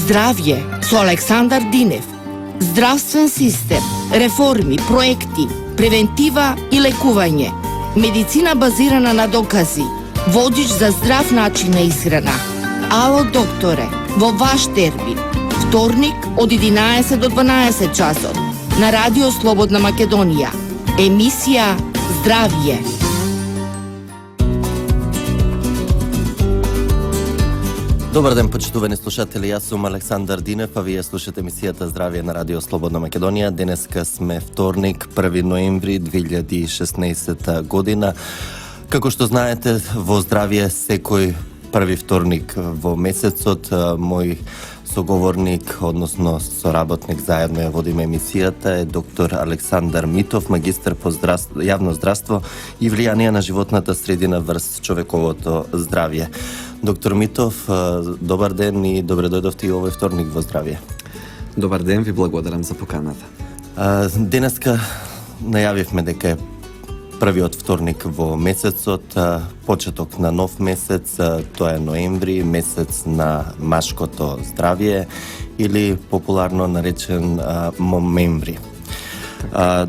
Здравје со Александар Динев. Здравствен систем, реформи, проекти, превентива и лекување. Медицина базирана на докази. Водич за здрав начин на исхрана. Ало докторе, во ваш термин. Вторник од 11 до 12 часот. На Радио Слободна Македонија. Емисија Здравје. Добар ден, почитувани слушатели, јас сум Александар Динев, а вие слушате емисијата Здравје на Радио Слободна Македонија. Денеска сме вторник, 1 ноември 2016 година. Како што знаете, во Здравје секој први вторник во месецот, мој соговорник, односно соработник, заедно ја водиме емисијата, е доктор Александар Митов, магистар по јавно здравство и влијание на животната средина врз човековото здравје. Доктор Митов, добар ден и добре дојдовте и овој вторник во Здравје. Добар ден, ви благодарам за поканата. Денеска најавивме дека е првиот вторник во месецот, почеток на нов месец, тоа е ноември, месец на машкото здравје или популарно наречен момември.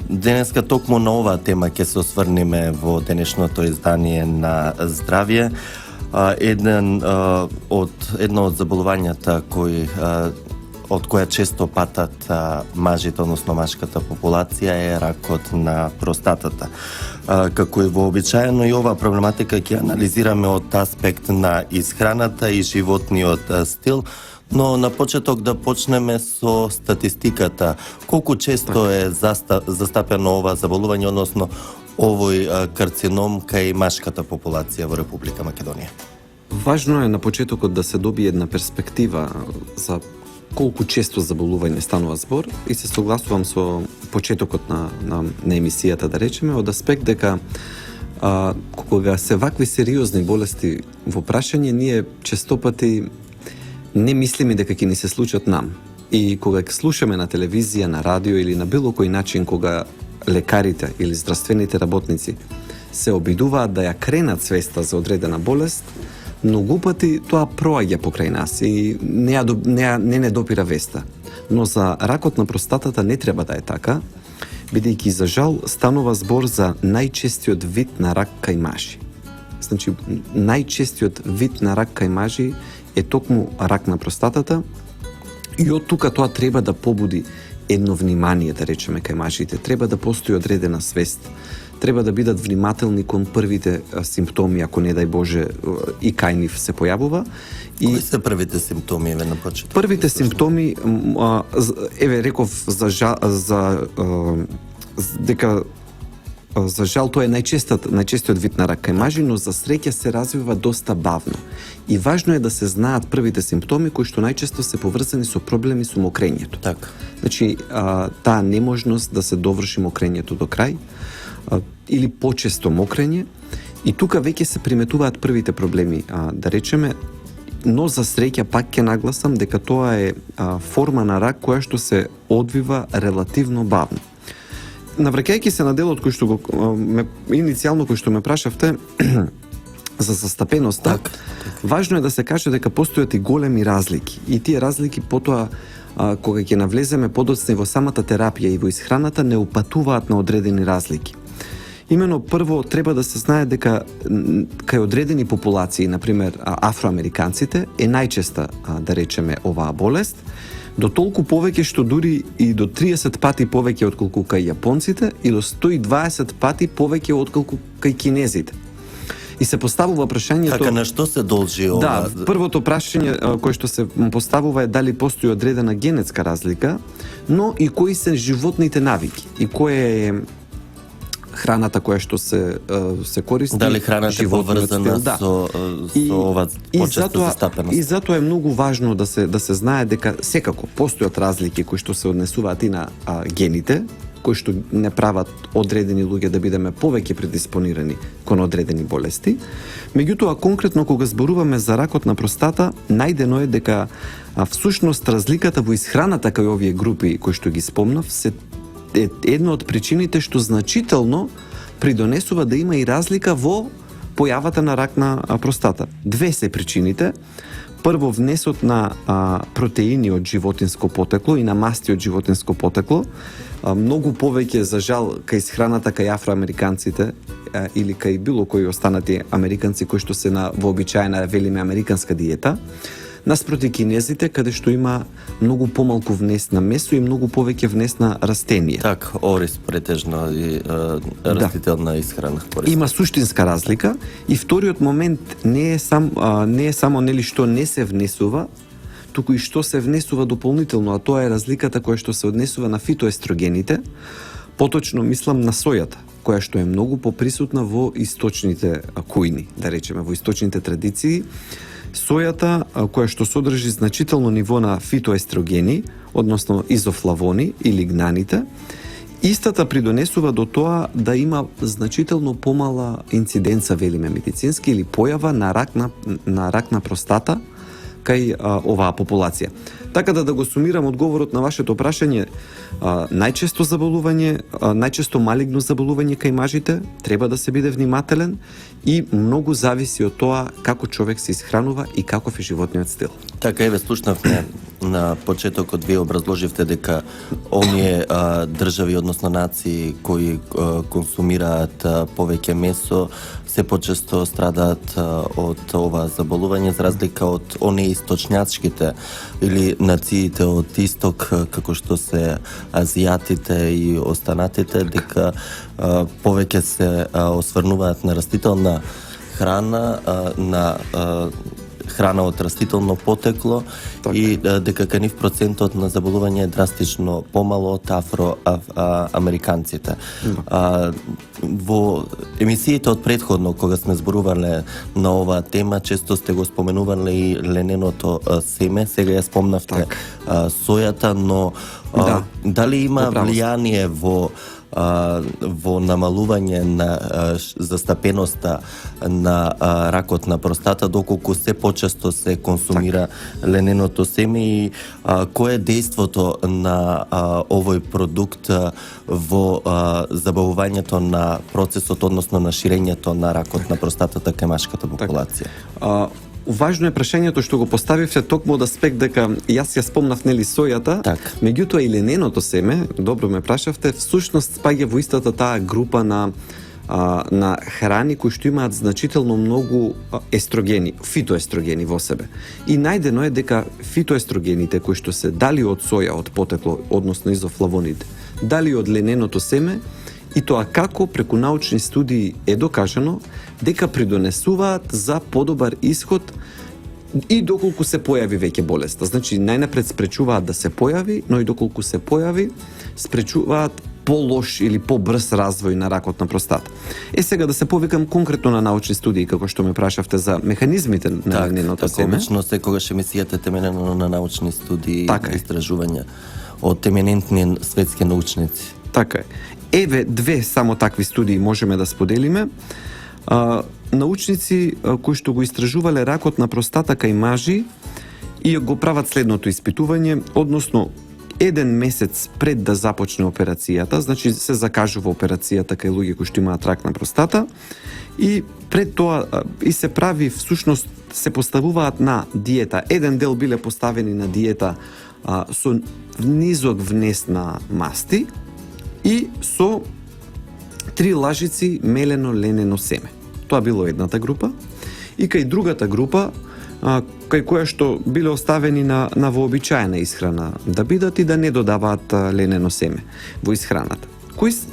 Денеска токму на оваа тема ќе се осврниме во денешното издание на Здравје. Едно од заболувањата од која често патат мажите, односно машката популација, е ракот на простатата. Како и вообичаено, и оваа проблематика ќе анализираме од аспект на исхраната и животниот стил, но на почеток да почнеме со статистиката. Колку често е застапено ова заболување, односно овој карцином кај машката популација во Република Македонија? Важно е на почетокот да се добие една перспектива за колку често заболување станува збор и се согласувам со почетокот на емисијата, да речеме, од аспект дека кога се вакви сериозни болести во прашање, ние честопати не мислиме дека ќе ни се случат нам. И кога ќе слушаме на телевизија, на радио или на било кој начин кога лекарите или здравствените работници се обидуваат да ја кренат свеста за одредена болест, многу пати тоа проаѓа покрај нас и не допира веста. Но за ракот на простатата не треба да е така, бидејќи за жал станува збор за најчестиот вид на рак кај мажи. Значи, најчестиот вид на рак кај мажи е токму рак на простатата и од тука тоа треба да побуди едно внимание, да речеме, кај мажите. Треба да постои одредена свест. Треба да бидат внимателни кон првите симптоми, ако не дај Боже и кај нив се појавува. Кои се првите симптоми, еве на почеток? Првите симптоми, еве реков дека за жал тоа е најчестиот вид на рак кај мажи, но за среќа се развива доста бавно. И важно е да се знаат првите симптоми кои што најчесто се поврзани со проблеми со мокрењето. Така. Значи, таа неможност да се доврши мокрењето до крај, или почесто мокрење, и тука веќе се приметуваат првите проблеми, да речеме, но за среќа пак ќе нагласам дека тоа е форма на рак која што се одвива релативно бавно. Навраќајќи се на делот кој што иницијално кој што ме прашавте за застапеноста, важно е да се каже дека постојат и големи разлики. И тие разлики потоа кога ќе навлеземе подоцни во самата терапија и во исхраната, не упатуваат на одредени разлики. Имено прво треба да се знае дека кај одредени популации, например афроамериканците, е најчеста, да речеме, оваа болест, до толку повеќе што дури и до 30 пати повеќе отколку кај јапонците и до 120 пати повеќе отколку кај кинезите. И се поставува прашањето... Така, на што се должи ова? Да, првото прашање кое што се поставува е дали постои одредена генетска разлика, но и кои се животните навики и која е храната која што се користи. Дали храната е поврзана со ова почесто застапеност? И затоа е многу важно да се знае дека секако постојат разлики кои што се однесуваат и на гените, кои што не прават одредени луѓе да бидеме повеќе предиспонирани кон одредени болести. Меѓутоа, конкретно кога зборуваме за ракот на простата, најдено е дека всушност разликата во исхраната кај овие групи кои што ги спомнав се е една од причините што значително придонесува да има и разлика во појавата на рак на простата. Две се причините. прво внесот на протеини од животинско потекло и на масти од животинско потекло, многу повеќе за жал кај исхраната кај афроамериканците или кај било кои останати американци кои што се на вообичаена, велиме, американска диета, наспроти кинезите, каде што има многу помалку внес на месо и многу повеќе внес на растенија. Так, ориз претежно и растителна исхрана. Има суштинска разлика и вториот момент не е само нели што не се внесува, туку и што се внесува дополнително, а тоа е разликата која што се однесува на фитоестрогените, поточно мислам на сојата, која што е многу поприсутна во источните кујни, да речеме, во источните традиции. Сојата, која што содржи значително ниво на фитоестрогени, односно изофлавони и лигнаните, истата придонесува до тоа да има значително помала инциденца, велиме медицински, или појава на рак на простата кај оваа популација. Така да го сумирам одговорот на вашето прашање, најчесто заболување, најчесто малигно заболување кај мажите, треба да се биде внимателен и многу зависи од тоа како човек се исхранува и каков е животниот стил. Така, еве, слушнавме на почетокот, вие образложивте дека оние држави, односно нации кои консумираат повеќе месо, се почесто страдаат од ова заболување, за разлика од оние источњачките или нациите од исток, како што се азијатите и останатите, дека повеќе се осврнуваат на растителна храна, на храна од растително потекло, така, и дека кај нив процентот на заболување е драстично помало од афроамериканците. Во емисиите од предходно, кога сме зборувале на оваа тема, често сте го споменувале и лененото семе, сега ја спомнавте сојата, но дали има влијание во намалување на застапеноста на ракот на простата, доколку се почесто се консумира лененото семе, и кое е дејството на овој продукт во забавувањето на процесот, односно на ширењето на ракот на простатата кај машката популација? Важно е прашањето што го поставивте токму од аспект дека јас ја спомнав нели сојата, меѓутоа и лененото семе, добро ме прашавте, всушност спаѓа во истата таа група на храни кои што имаат значително многу естрогени, фитоестрогени во себе. И најдено е дека фитоестрогените кои што се дали од соја, од потекло, односно изофлавоните, дали од лененото семе, и тоа како преку научни студии е докажано дека придонесуваат за подобар исход и доколку се појави веќе болеста. Значи, најнапред спречуваат да се појави, но и доколку се појави, спречуваат полош или побрз развој на ракот на простата. Сега да се повикам конкретно на научни студии, како што ме прашавте за механизмите на лененото семе. Така, обично секогаш емисијата е теменена на научни студии, на истражувања од еминентни светски научници. Така е. Еве две само такви студии можеме да споделиме. Научници кои што го истражувале ракот на простата кај мажи и го прават следното испитување, односно еден месец пред да започне операцијата, значи се закажува операцијата кај луѓе кои што имаат рак на простата, и пред тоа и се прави, всушност се поставуваат на диета. Еден дел биле поставени на диета со низок внес на масти и со 3 лажици мелено ленено семе. Тоа било едната група. И кај другата група, кај која што биле оставени на вообичаена исхрана да бидат и да не додаваат ленено семе во исхраната.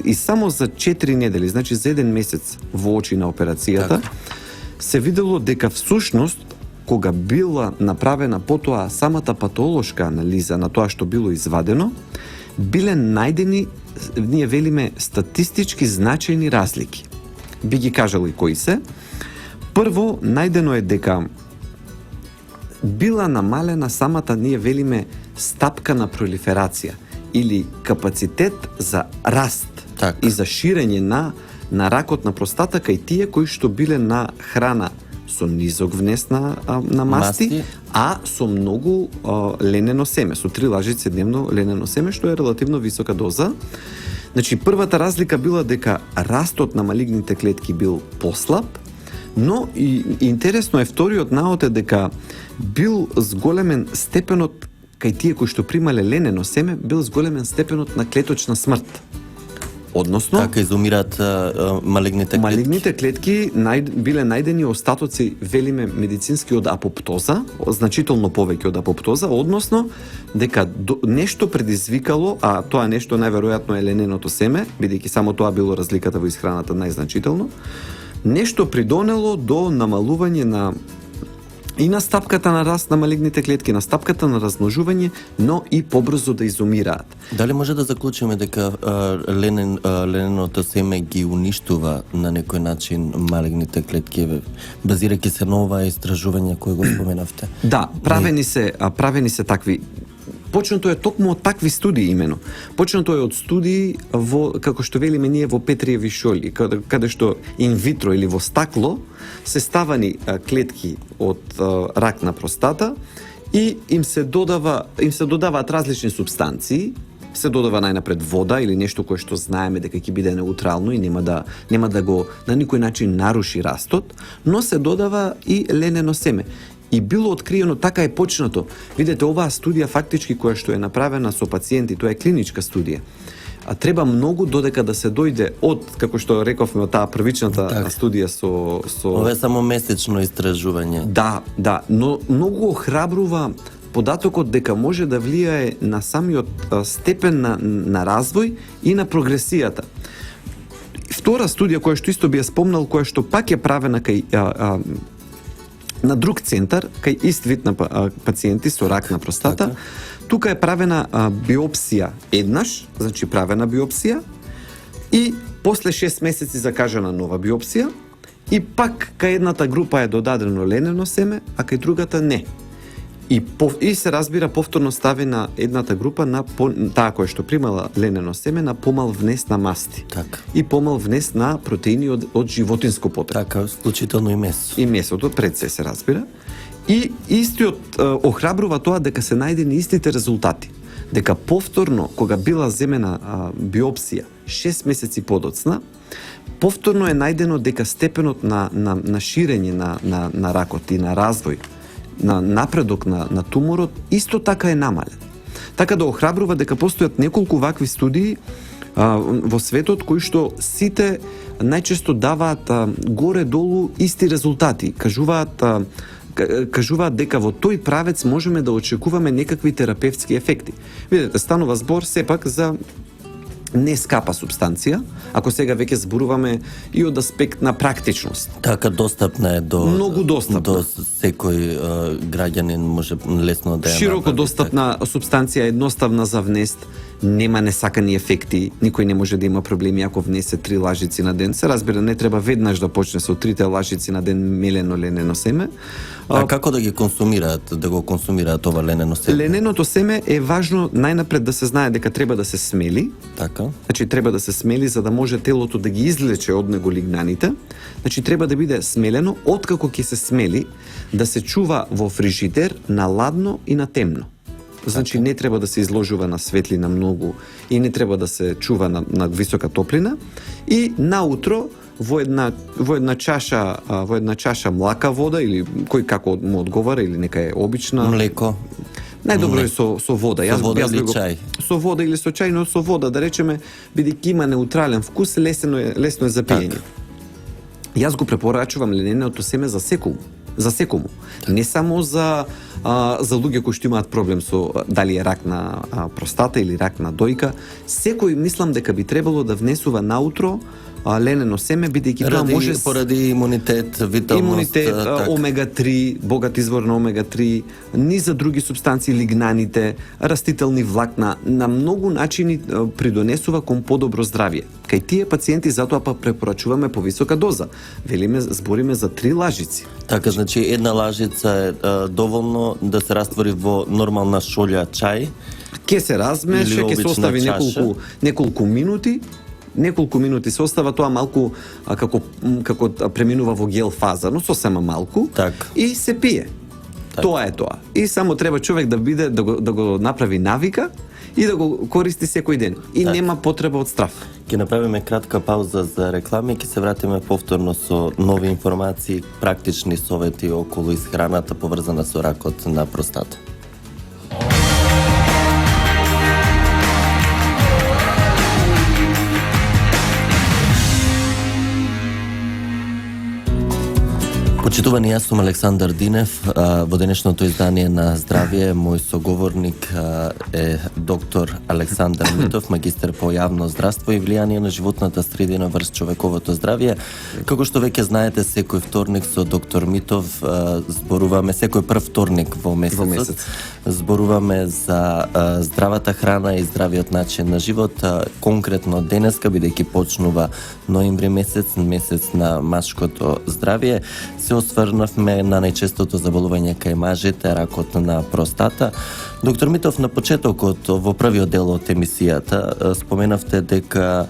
И само за 4 недели, значи за 1 месец во очи на операцијата, се видело дека всушност кога била направена потоа самата патолошка анализа на тоа што било извадено, биле најдени, ние велиме, статистички значајни разлики. Би ги кажал и кои се. Прво, најдено е дека била намалена самата, ние велиме, стапка на пролиферација или капацитет за раст и за ширење на ракот на простата кај тие кои што биле на храна со низок внес на масти, а со многу ленено семе, со 3 лажици дневно ленено семе, што е релативно висока доза. Значи, првата разлика била дека растот на малигните клетки бил послаб, но и интересно е вториот наод е дека бил зголемен степенот кај тие кои што примале ленено семе, бил зголемен степенот на клеточна смрт. Односно, Така изумираат малигните клетки. малигните клетки биле најдени остатоци, велиме медицински, од апоптоза, значително повеќе од апоптоза, односно дека нешто предизвикало, а тоа нешто најверојатно е лененото семе, бидејќи само тоа било разликата во исхраната најзначително, нешто придонело до намалување и на стапката на раст на малигните клетки, на стапката на размножување, но и побрзо да изумираат. Дали може да заклучиме дека лененото семе ги уништува на некој начин малигните клетки, базирајќи се на ова истражување кој го споменавте? Да, правени се такви. Почнато е токму од такви студии имено. Почнато е од студии во, како што велиме ние, во Петриеви шоли, каде што инвитро или во стакло се ставани клетки од рак на простата и им се додаваат различни субстанции. Се додава најнапред вода или нешто кое што знаеме дека ќе биде неутрално и нема да го на никој начин наруши растот, но се додава и ленено семе. И било откриено, така е почнато. Видете, оваа студија фактички која што е направена со пациенти, тоа е клиничка студија. А треба многу додека да се дојде од, како што рековме, од таа првичната студија со Ова е само месечно истражување. Да, но многу охрабрува податокот дека може да влијае на самиот степен на развој и на прогресијата. Втора студија која што исто би ја спомнал, која што пак е правена кај на друг центар, кај ист вид на пациенти со рак на простата, тука е правена биопсија еднаш, значи правена биопсија, и после 6 месеци закажана нова биопсија, и пак кај едната група е додадено ленено семе, а кај другата не. И се разбира повторно стави на едната група на таа која што примала ленено семе на помал внес на масти. Така. И помал внес на протеини од животинско потреба. Така, вклучително и месо. И месото пред се разбира. И истиот охрабрува тоа дека се најдени истите резултати. Дека повторно, кога била земена биопсија 6 месеци подоцна, повторно е најдено дека степенот на ширење на ракот и на развој, на напредок на туморот, исто така е намален. Така да охрабрува дека постојат неколку вакви студии во светот кои што сите најчесто даваат горе-долу исти резултати. Кажуваат дека во тој правец можеме да очекуваме некакви терапевтски ефекти. Видете, станува збор сепак за не скапа субстанција, ако сега веќе зборуваме и од аспект на практичност. Така достапна е до многу достапна. До секој граѓанин може лесно да ја широко набави. достапна субстанција, едноставна за внес, нема несакани ефекти, никој не може да има проблеми ако внесе 3 лажици на ден. Се разбира, не треба веднаш да почне со 3 лажици на ден мелено ленено семе. А како да го консумираат ова ленено семе? Лененото семе е важно најнапред да се знае дека треба да се смели. Така. Значи треба да се смели за да може телото да ги излече од него лигнаните. Значи треба да биде смелено, откако ќе се смели, да се чува во фрижидер на ладно и на темно. Значи не треба да се изложува на светлина многу и не треба да се чува на висока топлина, и наутро во една чаша млака вода или кој како му одговара, или нека е обична Млеко. Најдобро е со вода. Со вода или чај? Со вода или со чај, но со вода, да речеме, бидејќи има неутрален вкус, лесно е за пиење. Јас го препорачувам лененото семе за секому. Не само за луѓе кои што имаат проблем со дали е рак на простата или рак на дојка. Секој мислам дека би требало да внесува наутро ленено семе, бидејќи тоа може поради имунитет, виталност, омега 3, богат извор на омега 3, низа други субстанции, лигнаните, растителни влакна, на многу начини придонесува кон подобро здравје. Кај тие пациенти затоа па препорачуваме повисока доза. Збориме за 3 лажици. Така, значи една лажица е доволно да се раствори во нормална шолја чај. Ке се размеше, ке се остави неколку минути. Неколку минути се остава, тоа малку како преминува во гел фаза, но сосема малку, и се пие. Тоа е тоа. И само треба човек да го направи навика и да го користи секој ден. И нема потреба од страв. Ќе направиме кратка пауза за реклами, ќе се вратиме повторно со нови информации, практични совети околу исхраната поврзана со ракот на простата. Почитувани, јас сум Александар Динев. Во денешното издание на Здравје, мој соговорник е доктор Александар Митов, магистер по јавно здравство и влијание на животната средина врз човековото здравје. Како што веќе знаете, секој вторник со доктор Митов зборуваме, секој прв вторник во месецот, зборуваме за здравата храна и здравиот начин на живот. Конкретно денеска, бидејќи почнува ноември месец, месец на машкото здравје, се осврнавме на најчестото заболување кај мажите, ракот на простата. Доктор Митов, на почетокот, во првиот дел од емисијата, споменавте дека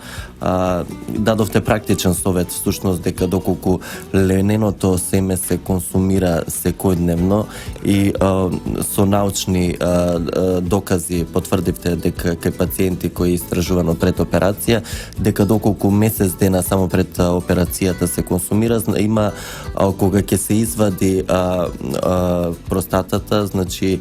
дадовте практичен совет, всушност дека доколку лененото семе се консумира секојдневно и со научни докази потврдивте дека кај пациенти кои истражувано пред операција, дека доколку месец дена само пред операцијата се консумира, има кога ќе се извади простатата, значи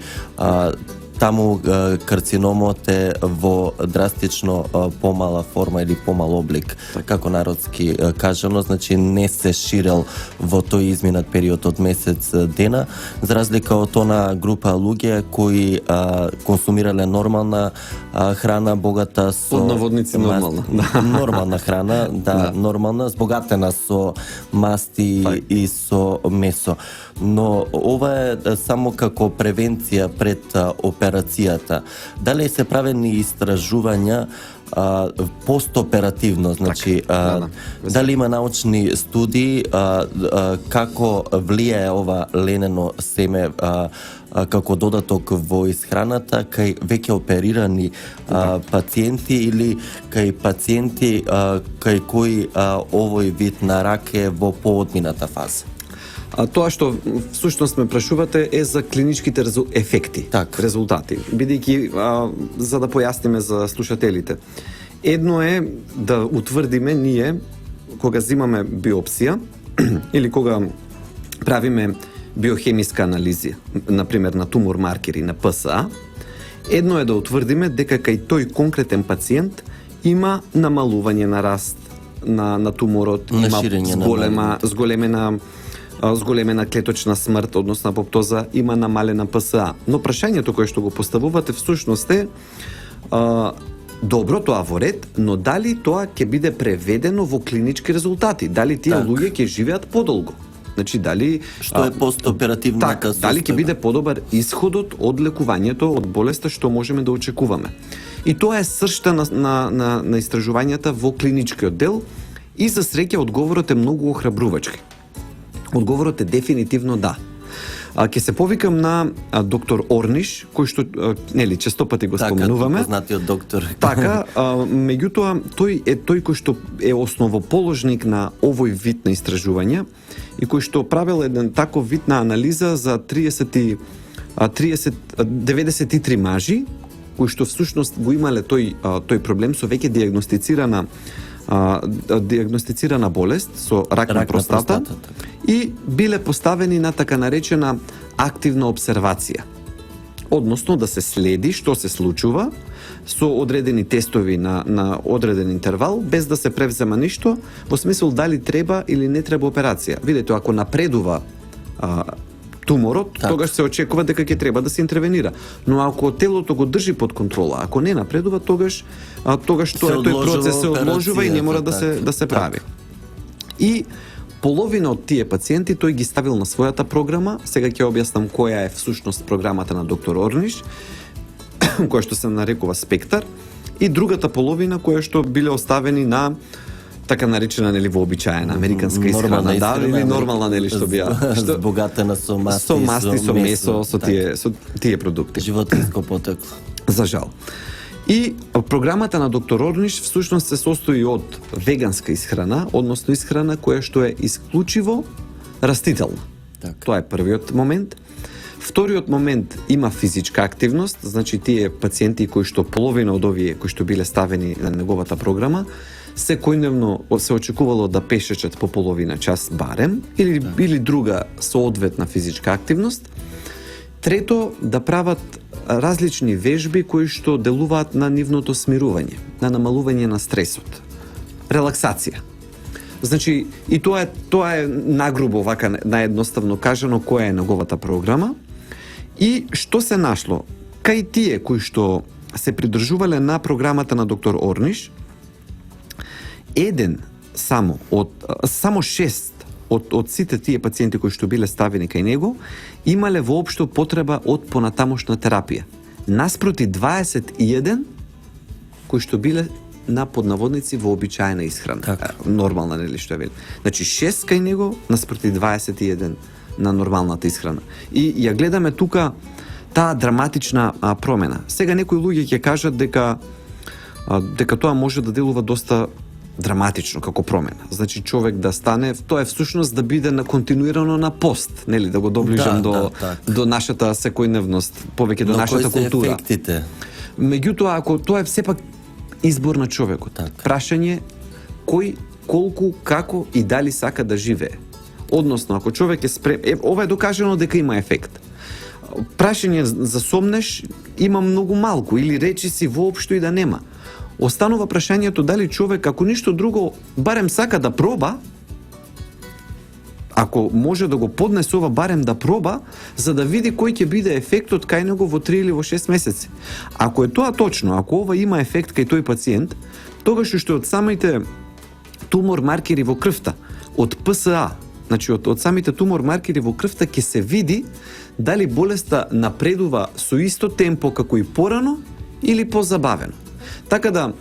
таму карциномот е во драстично помала форма или помал облик, како народски кажано, значи не се ширел во тој изминат период од месец дена, за разлика од она група луѓе кои консумирале нормална храна, богата со... Под наводници нормална. Нормална храна, нормална, збогатена со масти и со месо. Но ова е само како превенција пред операцијата. Дали се правени истражувања постоперативно, значи дали има научни студии како влијае ова ленено семе како додаток во исхраната кај веќе оперирани пациенти или кај пациенти кај кои овој вид на рак е во поодмината фаза? Тоа што всушност ме прашувате е за клиничките ефекти, резултати. Бидејќи, за да појасниме за слушателите, едно е да утврдиме ние, кога земаме биопсија, или кога правиме биохемиска анализија, например на тумор маркери, на ПСА, едно е да утврдиме дека кај тој конкретен пациент има намалување на раст на туморот, има зголемена клеточна смрт, односно апоптоза, има намалена ПСА. Но прашањето кое што го поставувате всушност е добро, тоа во ред, но дали тоа ќе биде преведено во клинички резултати? Дали тие луѓе ќе живеат подолго? Значи, дали... Што е постоперативната состојба? Дали ќе биде подобар исходот од лекувањето, од болеста што можеме да очекуваме? И тоа е сршта на истражувањата во клиничкиот дел и за среќа одговорот е многу охрабрувачки. Одговорот е дефинитивно да. Ќе се повикам на доктор Орниш, кој што често пати го споменуваме. Така, познатиот доктор. Така, меѓутоа тој е тој кој што е основоположник на овој вид на истражување и кој што правил еден таков вид на анализа за 93 мажи кои што всушност го имале тој проблем со веќе диагностицирана болест со рак на простата и биле поставени на така наречена активна обсервација. Односно да се следи што се случува со одредени тестови на одреден интервал, без да се превзема ништо, во смисол дали треба или не треба операција. Видете, ако напредува туморот, тогаш се очекува дека ќе треба да се интервенира. Но ако телото го држи под контрола, ако не напредува, тогаш тој процес се одложува и не мора да се прави. И половина од тие пациенти тој ги ставил на својата програма. Сега ќе објаснам која е всушност програмата на доктор Орниш, која што се нарекува Спектар, и другата половина која што биле оставени на така наречена вообичаена американска исхрана, или нормална што бија збогатена со масти, со месо, со тие продукти. Животинско потекло. За жал. И програмата на доктор Орниш всушност се состои од веганска исхрана, односно исхрана која што е исклучиво растителна. Тоа е првиот момент. Вториот момент има физичка активност, значи тие пациенти кои што половина од овие кои што биле ставени на неговата програма, секојдневно се очекувало да пешечат по половина час барем или друга соодветна физичка активност. Трето, да прават различни вежби кои што делуваат на нивното смирување, на намалување на стресот. Релаксација. Значи, и тоа е нагрубо, вака наедноставно кажано, која е неговата програма. И што се нашло? Кај тие кои што се придржувале на програмата на доктор Орниш, само 6 од сите тие пациенти кои што биле ставени кај него, имале воопшто потреба од понатамошна терапија. Наспроти 21 кои што биле на поднаводници вообичаена исхрана. Така. Нормална, нели што е вели. Значи 6 кај него наспроти 21 на нормалната исхрана. И ја гледаме тука таа драматична промена. Сега некои луѓе ќе кажат дека тоа може да делува доста драматично како промена. Значи човек да стане, тоа е всушност да биде на континуирано на пост, нели, да го доближам до нашата секојдневност, повеќе до нашата култура. Но кои се ефектите? Меѓутоа, ако тоа е сепак избор на човекот. Прашање кој, колку, како и дали сака да живее. Односно, ако човек е ова е докажано дека има ефект. Прашање за сомнеш има многу малку или речиси воопшто и да нема. Останува прашањето дали човек, ако ништо друго, барем сака да проба, ако може да го поднесува, барем да проба, за да види кој ќе биде ефектот кај него во 3 или во 6 месеци. Ако е тоа точно, ако ова има ефект кај тој пациент, тогаш уште од самите тумор маркери во крвта, од ПСА, значи од самите тумор маркери во крвта ќе се види дали болеста напредува со исто темпо како и порано или позабавено. Така да,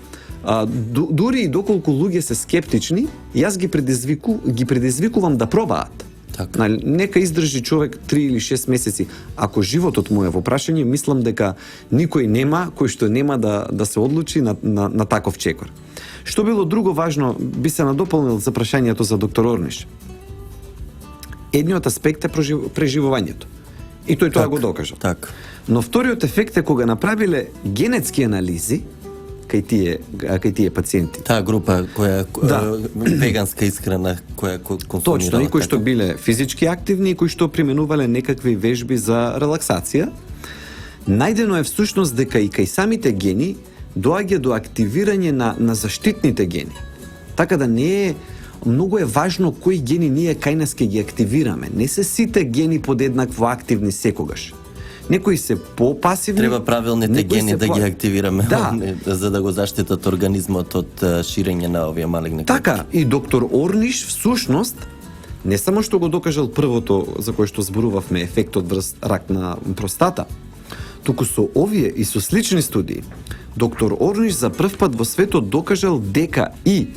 дури и доколку луѓе се скептични, јас ги предизвикувам да пробаат. Така. Нека издржи човек 3 или 6 месеци. Ако животот му е во прашање, мислам дека никој нема кој што нема да се одлучи на таков чекор. Што било друго важно, би се надополнил за прашањето за доктор Орниш. Едниот аспект е преживувањето. И тој тоа го докажа. Так. Но вториот ефект е кога направиле генетски анализи кај тие пациенти. Таа група која веганска исхрана која консумирала. Точно, и кои што биле физички активни и кои што применувале некакви вежби за релаксација, најдено е всушност дека и кај самите гени доаѓа до активирање на заштитните гени. Така да не е многу е важно кои гени ние кај нас ќе ги активираме. Не се сите гени подеднакво активни секогаш. Некои се попасивни. Треба правилните гени да ги активираме, да, за да го заштитат организмот од ширење на овие малигни клетки. Така, и доктор Орниш всушност не само што го докажал првото за кое што зборувавме, ефектот врз рак на простата, туку со овие и со слични студии, доктор Орниш за прв пат во светот докажал дека и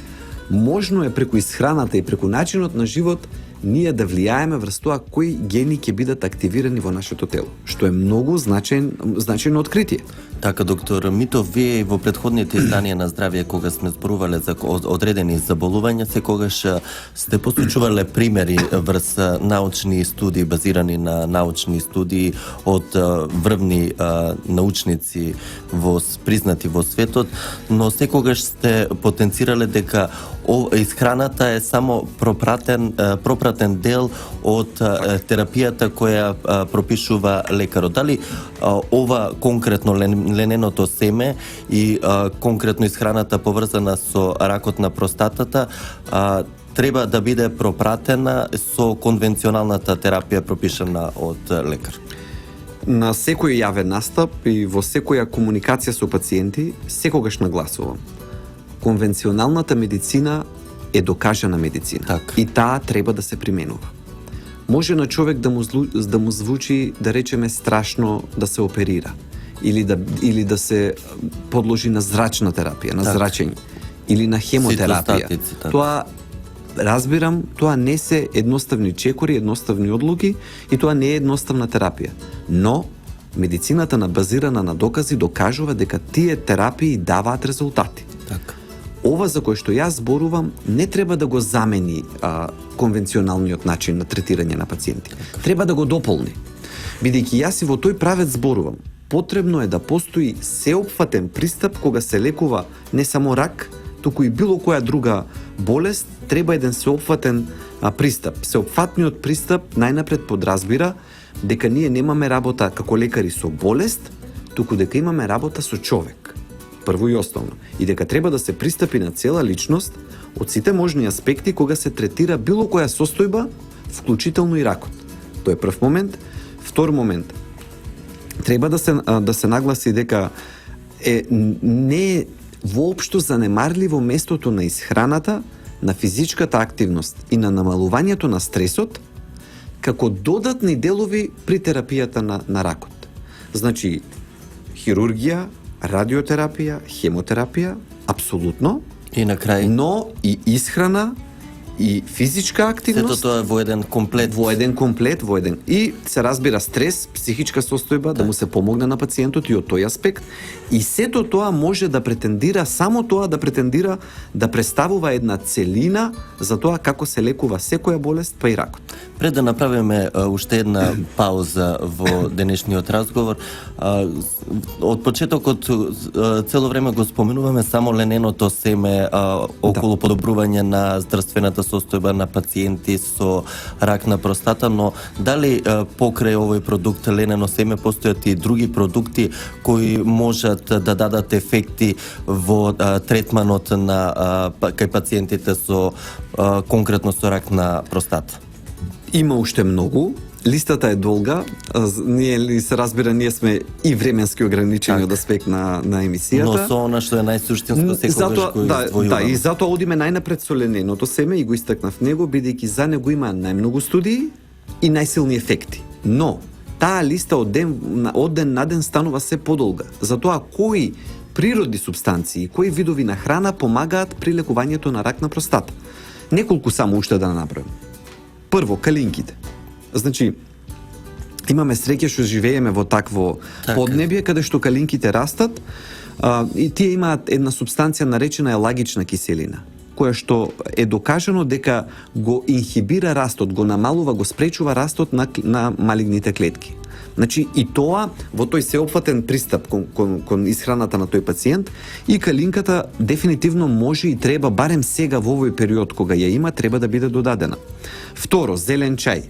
можно е преку исхраната и преку начинот на живот ние да влијаеме врз тоа кои гени ќе бидат активирани во нашето тело, што е многу значајно откритие. Така, доктор Митов, вие и во претходните изданија на Здравје, кога сме зборувале за одредени заболувања, секогаш сте посочувале примери врз научни студии, базирани на научни студии од врвни научници признати во светот, но секогаш сте потенцирале дека исхраната е само пропратен дел од терапијата која пропишува лекарот. Дали ова конкретно лененото семе и конкретно исхраната поврзана со ракот на простатата треба да биде пропратена со конвенционалната терапија пропишана од лекар? На секој јавен настап и во секоја комуникација со пациенти секогаш нагласувам. Конвенционалната медицина е докажана медицина. Так. И таа треба да се применува. Може на човек да му звучи, да речеме, страшно да се оперира или да се подложи на зрачна терапија, на зрачење или на хемотерапија. Тоа разбирам, тоа не се едноставни чекори, едноставни одлуки и тоа не е едноставна терапија. Но медицината базирана на докази докажува дека тие терапии даваат резултати. Така. Ова за кој што јас зборувам не треба да го замени конвенционалниот начин на третирање на пациенти. Треба да го дополни. Бидејќи јас и во тој правец зборувам, потребно е да постои сеопфатен пристап кога се лекува не само рак, туку и било која друга болест, треба еден сеопфатен пристап. Сеопфатниот пристап најнапред подразбира дека ние немаме работа како лекари со болест, туку дека имаме работа со човек. Прво и основно. И дека треба да се пристапи на цела личност од сите можни аспекти кога се третира било која состојба, вклучително и ракот. Тоа е прв момент. Втор момент. Треба да се нагласи дека не е воопшто занемарливо местото на исхраната, на физичката активност и на намалувањето на стресот како додатни делови при терапијата на ракот. Значи, хирургија, радиотерапија, хемотерапија, апсолутно. И на крај, Но и исхрана, и физичка активност. сето тоа е во еден комплет. И се разбира стрес, психичка состојба, да му се помогне на пациентот и од тој аспект. И сето тоа може да претендира, само тоа да претендира да представува една целина за тоа како се лекува секоја болест, па и ракот. Пред да направиме уште една пауза во денешниот разговор, од почетокот цело време го споменуваме само лененото семе околу подобрување на здравствената состојба на пациенти со рак на простата, но дали покрај овој продукт ленено семе постојат и други продукти кои можат да дадат ефекти во третманот на кај пациентите со конкретно со рак на простата? Има уште многу. Листата е долга. Ние се разбира, ние сме и временски ограничени од аспект на емисијата. Но со она што е најсуштинско секогаш го издвојуваме. Да, и затоа одиме најнапред со лененото семе и го истакнав него, бидејќи за него има најмногу студии и најсилни ефекти. Но таа листа од ден на ден станува се подолга. Затоа кои природи субстанции, кои видови на храна помагаат при лекувањето на рак на простата. Неколку само уште да направам. Прво, калинките. Значи, имаме среќа што живееме во такво поднебје каде што калинките растат и тие имаат една субстанција наречена елагична киселина, која што е докажано дека го инхибира растот, го намалува, го спречува растот на малигните клетки. Значи, и тоа во тој сеопфатен пристап кон исхраната на тој пациент, и калинката дефинитивно може и треба, барем сега во овој период кога ја има, треба да биде додадена. Второ, зелен чај.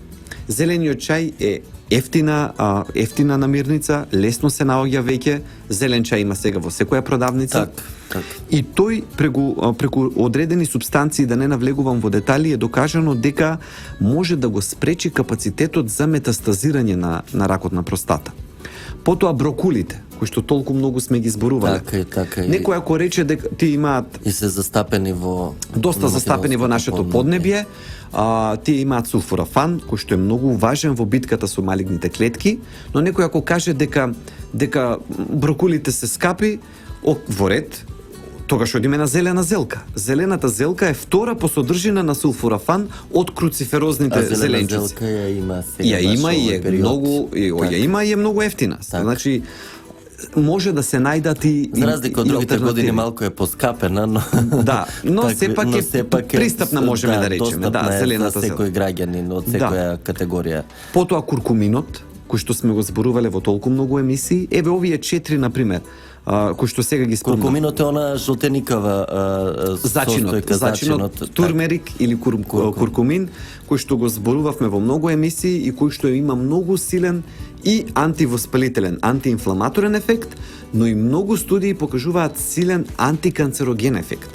Зелениот чај е ефтина намирница, лесно се наоѓа веќе. Зелен чај има сега во секоја продавница. Так. И тој преку одредени субстанции, да не навлегувам во детали, е докажано дека може да го спречи капацитетот за метастазирање на ракот на простата. Потоа брокулите, кои што толку многу сме ги зборувале. Така. Некој ако рече дека тие имаат И се застапени во... доста застапени во нашето поднебје, тие имаат сулфурафан, кој што е многу важен во битката со малигните клетки, но некој ако каже дека брокулите се скапи, во ред, тогаш одиме на зелена зелка. Зелената зелка е втора по содржина на сулфурафан од круциферозните зеленчуци. А зелена зелка ја има сега. Ја има и е многу, ја има и е многу ефтина. Значи, може да се најдат и за разлика од другите години малку е поскапена, но да, но сепак е пристапна, можеме да речеме, да, зелената за секој граѓанин од секоја категорија. Потоа куркуминот, кој што сме го зборувале во толку многу емисии, еве овие 4 на пример, кој што сега ги спомнам. Куркуминот е она жолтеникава зачинот, турмерик или куркумин, кој што го зборувавме во многу емисии и кој што има многу силен и антивоспалителен, антиинфламаторен ефект, но и многу студии покажуваат силен антиканцероген ефект.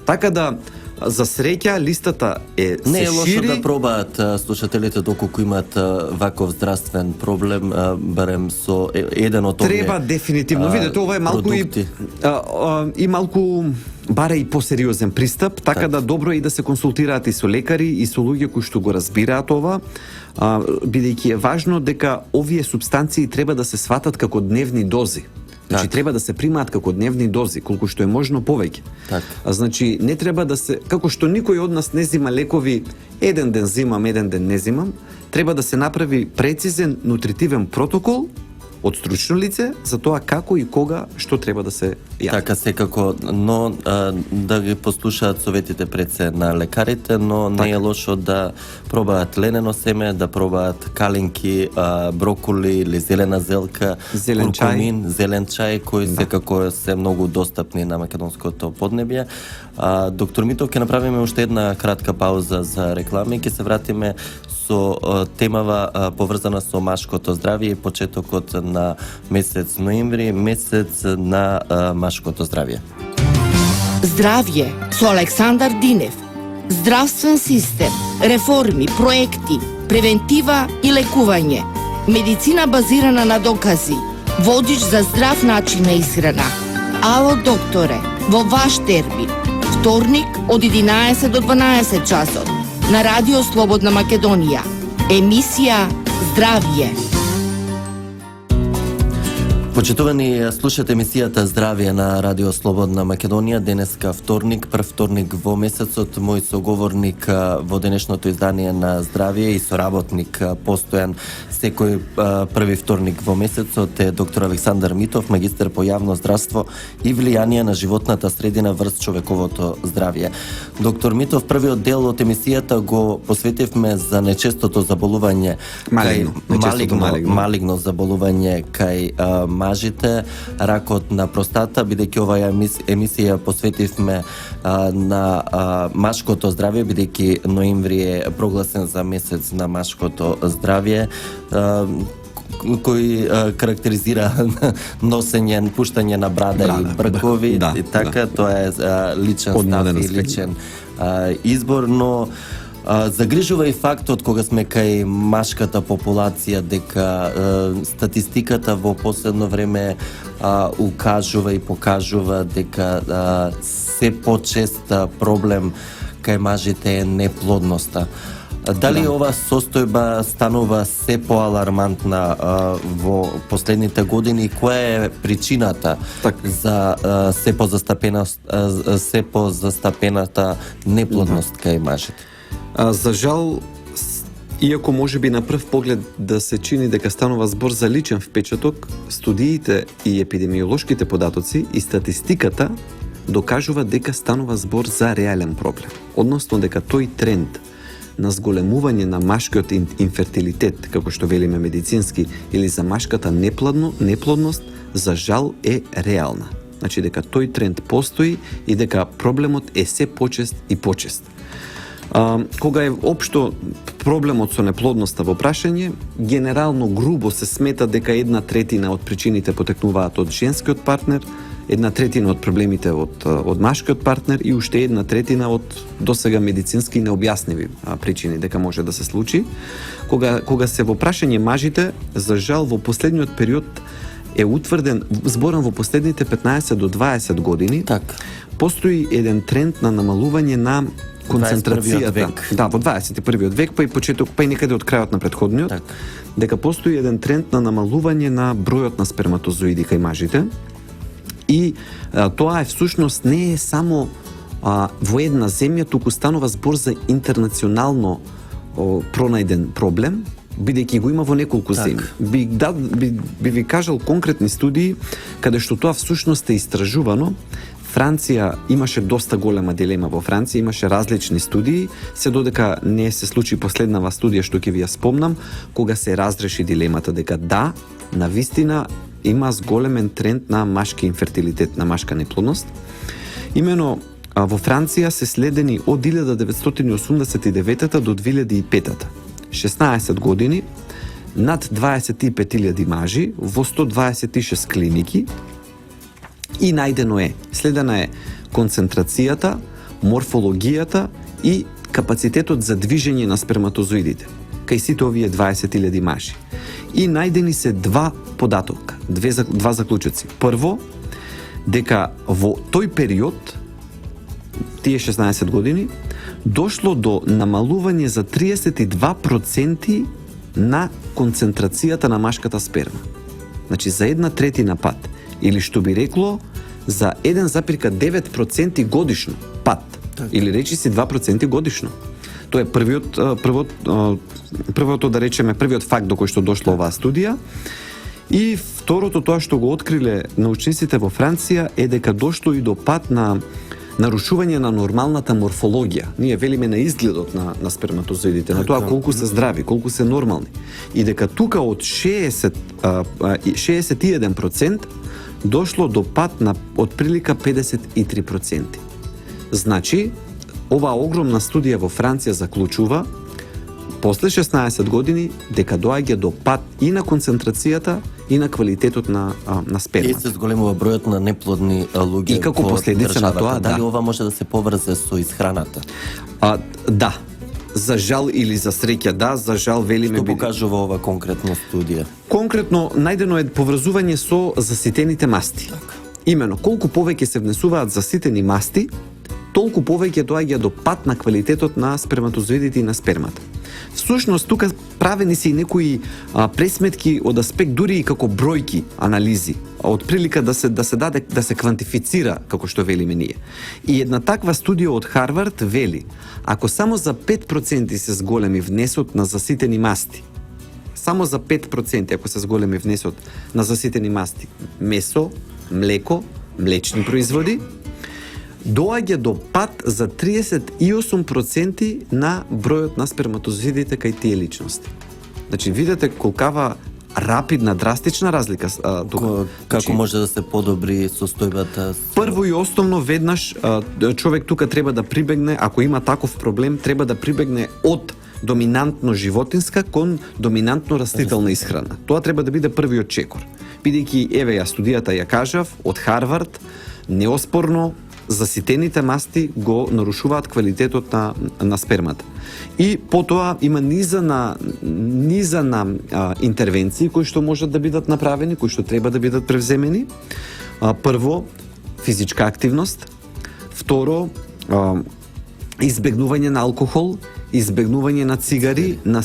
Така да, за среќа, листата се шири. Не е лошо да пробаат слушателите доколку имаат ваков здравствен проблем, барем со еден од овие. Треба дефинитивно. Видете, ова е малку и малку бара и посериозен пристап, така да добро е и да се консултираат и со лекари и со луѓе кои што го разбираат ова, бидејќи е важно дека овие субстанции треба да се сватат како дневни дози. Значи треба да се примаат како дневни дози, колку што е можно повеќе. Значи не треба да се, како што никој од нас не зима лекови, еден ден зимам, еден ден не зимам, треба да се направи прецизен нутритивен протокол од стручно лице за тоа како и кога што треба да се јави. Така секако, но да ги послушаат советите пред се на лекарите, но не е лошо да пробаат ленено семе, да пробаат калинки, броколи или зелена зелка, Зелен куркумин, зелен чај, кои секако се многу достапни на македонското поднебје. Доктор Митов, ќе направиме уште една кратка пауза за реклами, ќе се вратиме со темава поврзана со машкото здравје и почетокот на месец ноември, месец на машкото здравје. Здравје со Александар Динев. Здравствен систем, реформи, проекти, превентива и лекување. Медицина базирана на докази. Водич за здрав начин на исхрана. Ало докторе, во ваш термин. Вторник од 11 до 12 часот. На Радио Слободна Македонија. Емисија Здравје. Почитувани, слушате емисијата Здравје на Радио Слободна Македонија. Денеска вторник, прв вторник во месецот. Мој соговорник во денешното издание на Здравје и соработник постојан секој први вторник во месецот е доктор Александар Митов, магистер по јавно здравство и влијание на животната средина врз човековото здравје. Доктор Митов, првиот дел од емисијата го посветивме за нечестото заболување малигно заболување кај мажите, ракот на простата, бидејќи оваа емисија посветивме на машкото здравје, бидејќи ноември е прогласен за месец на машкото здравје, кој карактеризира носење, пуштање на брада и бркови, и така, тоа е личен став и личен избор, но загрижува и фактот кога сме кај машката популација дека статистиката во последно време укажува и покажува дека се почест проблем кај мажите е неплодноста. Дали ова состојба станува се поалармантна во последните години? Која е причината за се позастапената неплодност кај мажите? За жал, иако може би на прв поглед да се чини дека станува збор за личен впечаток, студиите и епидемиолошките податоци и статистиката докажува дека станува збор за реален проблем. Односно дека тој тренд на зголемување на машкиот инфертилитет, како што велиме медицински, или за машката неплодност, за жал е реална. Значи дека тој тренд постои и дека проблемот е се почест и почест. Кога е општо проблемот со неплодноста во прашање, генерално грубо се смета дека 1/3 од причините потекнуваат од женскиот партнер, 1/3 од проблемите од машкиот партнер и уште 1/3 од досега медицински необјасниви причини дека може да се случи. Кога се во прашање мажите, за жал во последниот период е утврден, зборам во последните 15 до 20 години, постои еден тренд на намалување на концентрацијата. Да, во 21 век, па и почеток, па и некаде од крајот на претходниот, дека постои еден тренд на намалување на бројот на сперматозоиди кај мажите. И тоа е всушност не е само во една земја, туку станува збор за интернационално пронајден проблем, бидејќи го има во неколку земји. Би ви кажал конкретни студии каде што тоа всушност е истражувано. Франција имаше доста голема дилема во Франција, имаше различни студии, се додека не се случи последнава студија што ќе ви ја спомнам, кога се разреши дилемата дека да, навистина има зголемен тренд на машки инфертилитет, на машка неплодност. Имено во Франција се следени од 1989 до 2005. 16 години, над 25.000 мажи во 126 клиники и најдено е, следена е концентрацијата, морфологијата и капацитетот за движење на сперматозоидите кај сите овие 20.000 мажи. И најдени се два податока, два заклучоци. Прво, дека во тој период, тие 16 години, дошло до намалување за 32% на концентрацијата на машката сперма. Значи за 1/3 пат, или што би рекло за 1,9% годишно пат, или речи си 2% годишно. Тоа е првото да речеме првиот факт до кој што дошло оваа студија. И второто, тоа што го откриле научниците во Франција, е дека дошло и до пат на нарушување на нормалната морфологија. Ние велиме на изгледот на сперматозоидите, на тоа колку се здрави, колку се нормални. И дека тука од 61% дошло до пат на отприлика 53%. Значи, оваа огромна студија во Франција заклучува после 16 години дека доаѓа до пат и на концентрацијата и на квалитетот на И спермата. се зголемува бројот на неплодни луѓе. И како по последица на државата. тоа, Дали да. ова може да се поврзе со исхраната? Да. За жал или за среќа, да, за жал велиме Што покажува ова конкретна студија? Конкретно, најдено е поврзување со заситените масти. Имено, колку повеќе се внесуваат заситени масти, толку повеќе доаѓа до пат на квалитетот на сперматозоидите и на спермата. Всушност, тука правени се и некои пресметки од аспект дури и како бројки анализи, од прилика да се даде, да се квантифицира, како што велиме ние. И една таква студија од Харвард вели, ако само за 5% се зголеми внесот на заситени масти, само за 5% ако се зголеми внесот на заситени масти, месо, млеко, млечни производи, доаѓа до пат за 38% на бројот на сперматозоидите кај тие личности. Значи, видите колкава рапидна, драстична разлика тука. Како може да се подобри состојбата? Прво и основно, веднаш човек тука треба да прибегне, ако има таков проблем, треба да прибегне од доминантно животинска кон доминантно растителна исхрана. Тоа треба да биде првиот чекор. Бидејќи, еве ја студијата ја кажав, од Харвард, неоспорно, заситените масти го нарушуваат квалитетот на спермата. И потоа има низа на интервенции кои што можат да бидат направени, кои што треба да бидат превземени. Прво, физичка активност. Второ, избегнување на алкохол, избегнување на цигари, на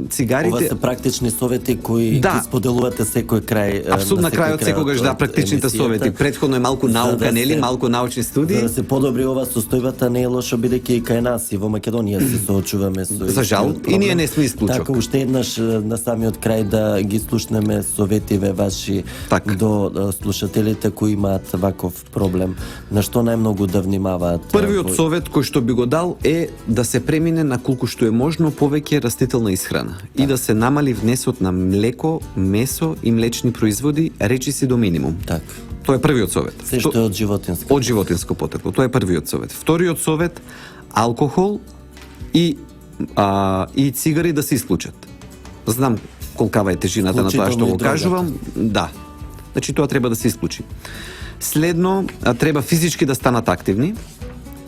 цигарите. Ова се практични совети кои Да. ги споделувате секој крај. Апсолутно на крајот од секогаш да, практичните емисијата. совети. Претходно е малку За наука, да нели, се- малку научни студии. За да се подобри ова состојбата не е лошо, бидејќи и кај нас и во Македонија се соочуваме со За жал, истиот и ние проблем. не сме исклучок. Така, уште еднаш на самиот крај да ги слушнеме советиве ваши Така. до слушателите кои имаат ваков проблем. На што најмногу да внимаваат? Првиот совет кој што би го дал е да се премине на колку што е можно повеќе растителна исхрана и да се намали внесот на млеко, месо и млечни производи, речиси до минимум. Так. Тоа е првиот совет. Се што е од животинска. Од животинско потекло. Тоа е првиот совет. Вториот совет, алкохол и цигари да се исклучат. Знам колкава е тежината на тоа што Вклучително го и дрогата. кажувам. Да. Значи тоа треба да се исклучи. Следно, треба физички да станат активни.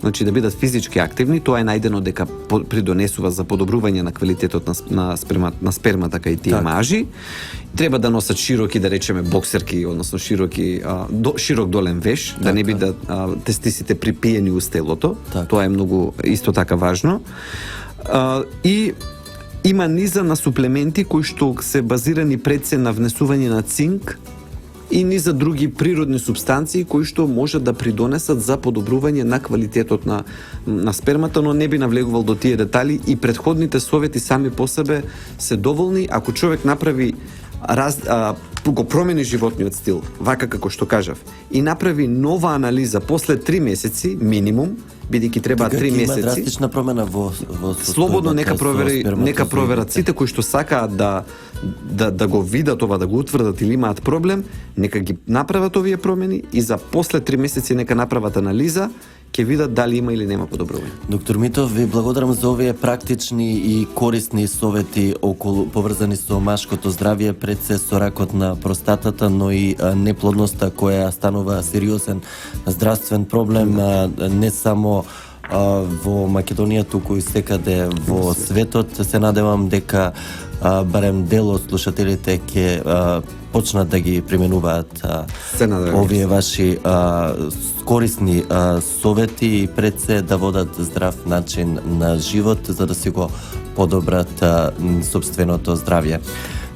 Значи да бидат физички активни, тоа е најдено дека придонесува за подобрување на квалитетот на спермата кај тие Така. мажи. Треба да носат широки, да речеме, боксерки, односно широк долен веш, да не бидат тестисите припиени уз телото. Така. Тоа е многу исто така важно. И има низа на суплементи кои што се базирани пред се на внесување на цинк и низа други природни субстанции кои што можат да придонесат за подобрување на квалитетот на спермата, но не би навлегувал до тие детали и претходните совети сами по себе се доволни ако човек направи го промени животниот стил, вака како што кажав, и направи нова анализа после 3 месеци минимум, бидејќи требаат 3 Има месеци. драстична промена во Слободно состојбата нека со проверат сперматозоидите. сите кои што сакаат да го видат ова, да го утврдат или имаат проблем, нека ги направат овие промени и за после 3 месеци нека направат анализа, ќе видат дали има или нема подобрување. Доктор Митов, ви благодарам за овие практични и корисни совети поврзани со машкото здравје, пред се со ракот на простатата, но и неплодноста која станува сериозен здравствен проблем не само во Македонија, туку и секаде во светот. Се надевам дека барем дел од слушателите ќе почнат да ги применуваат Се надевам. овие ваши корисни совети и пред се да водат здрав начин на живот за да си го подобрат собственото здравје.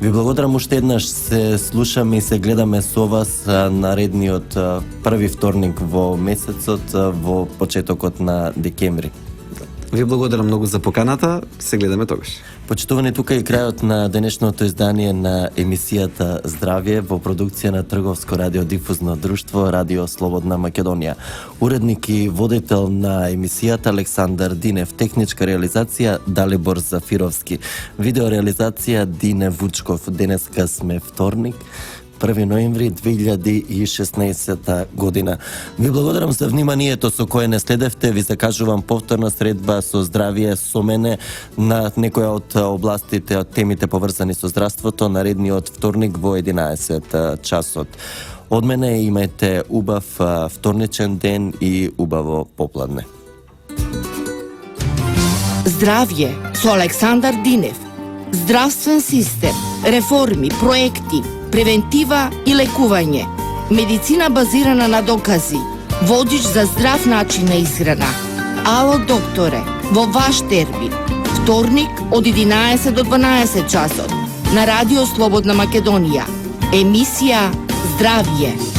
Ви благодарам уште еднаш, се слушаме и се гледаме со вас наредниот први вторник во месецот во почетокот на декември. Ви благодарам многу за поканата, се гледаме тогаш. Почитувани, тука е крајот на денешното издание на емисијата Здравје во продукција на Трговско радиодифузно друштво Радио Слободна Македонија. Уредник и водител на емисијата Александар Динев, техничка реализација Далибор Зафировски, видеореализација Дине Вучков. Денеска сме вторник, 1 ноември 2016 година. Ви благодарам за вниманието со кое не следевте. Ви закажувам повторна средба со здравје со мене на некоја од областите, од темите поврзани со здравството, наредниот вторник во 11 часот. Од мене имајте убав вторничен ден и убаво попладне. Здравје со Александар Динев. Здравствен систем, реформи, проекти, превентива и лекување. Медицина базирана на докази. Водич за здрав начин на исхрана. Ало докторе, во ваш термин. Вторник од 11 до 12 часот на Радио Слободна Македонија. Емисија Здравје.